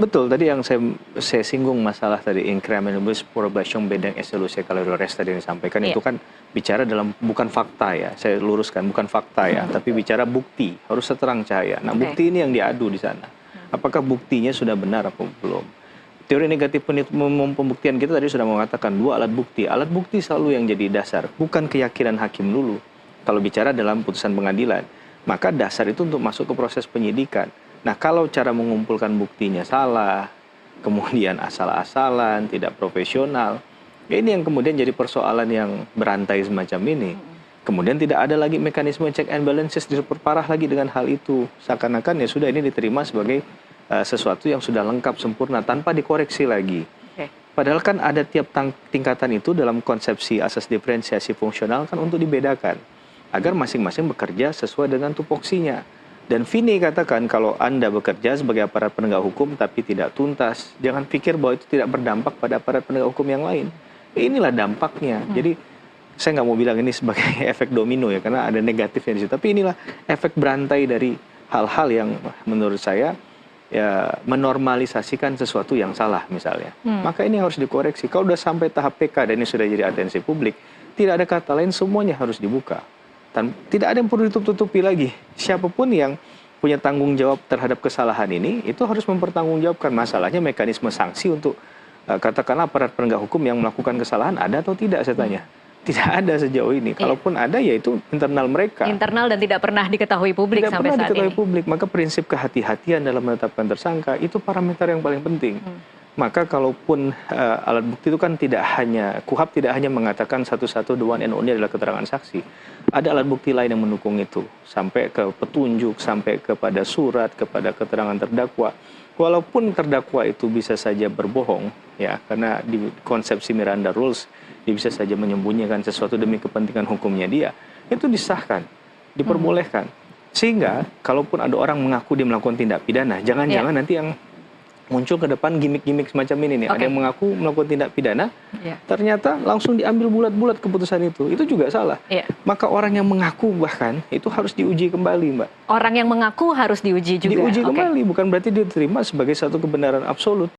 Betul, tadi yang saya singgung masalah tadi incrementalibus probation bedeng esoluse kalau Dolores tadi yang disampaikan Iya. itu kan bicara dalam bukan fakta ya, saya luruskan bukan fakta ya, tapi bicara bukti, harus seterang cahaya. Nah, Oke. bukti ini yang diadu di sana. Apakah buktinya sudah benar atau belum? Teori negatif pembuktian kita tadi sudah mengatakan dua alat bukti. Alat bukti selalu yang jadi dasar, bukan keyakinan hakim dulu. Kalau bicara dalam putusan pengadilan, maka dasar itu untuk masuk ke proses penyidikan. Nah, kalau cara mengumpulkan buktinya salah, kemudian asal-asalan, tidak profesional, ya ini yang kemudian jadi persoalan yang berantai semacam ini. Kemudian tidak ada lagi mekanisme check and balances, diperparah lagi dengan hal itu. Seakan-akan ya sudah ini diterima sebagai sesuatu yang sudah lengkap, sempurna, tanpa dikoreksi lagi. Oke. Padahal kan ada tiap tingkatan itu dalam konsepsi asas diferensiasi fungsional kan untuk dibedakan. Agar masing-masing bekerja sesuai dengan tupoksinya. Dan Vini katakan kalau Anda bekerja sebagai aparat penegak hukum tapi tidak tuntas, jangan pikir bahwa itu tidak berdampak pada aparat penegak hukum yang lain. Inilah dampaknya. Jadi saya nggak mau bilang ini sebagai efek domino ya, karena ada negatifnya di situ. Tapi inilah efek berantai dari hal-hal yang menurut saya ya menormalisasikan sesuatu yang salah misalnya. Maka ini harus dikoreksi. Kalau sudah sampai tahap PK dan ini sudah jadi atensi publik, tidak ada kata lain, semuanya harus dibuka. Dan tidak ada yang perlu ditutup-tutupi lagi. Siapapun yang punya tanggung jawab terhadap kesalahan ini, itu harus mempertanggungjawabkan. Masalahnya mekanisme sanksi untuk katakanlah aparat penegak hukum yang melakukan kesalahan ada atau tidak, saya tanya. Tidak ada sejauh ini. Kalaupun ada, ya itu internal mereka. Internal dan tidak pernah diketahui publik Tidak sampai pernah saat diketahui ini. publik. Maka prinsip kehati-hatian dalam menetapkan tersangka itu parameter yang paling penting. Maka kalaupun alat bukti itu kan tidak hanya, KUHAP tidak hanya mengatakan satu-satu the one and only adalah keterangan saksi. Ada alat bukti lain yang mendukung itu. Sampai ke petunjuk, sampai kepada surat, kepada keterangan terdakwa. Walaupun terdakwa itu bisa saja berbohong, ya, karena di konsepsi Miranda Rules, dia bisa saja menyembunyikan sesuatu demi kepentingan hukumnya dia. Itu disahkan, diperbolehkan. Sehingga kalaupun ada orang mengaku dia melakukan tindak pidana, jangan-jangan nanti yang muncul ke depan gimmick-gimmick semacam ini nih. Ada yang mengaku melakukan tindak pidana, ternyata langsung diambil bulat-bulat keputusan itu. Itu juga salah. Maka orang yang mengaku bahkan itu harus diuji kembali, Mbak. Orang yang mengaku harus diuji juga. Diuji kembali, bukan berarti diterima sebagai satu kebenaran absolut.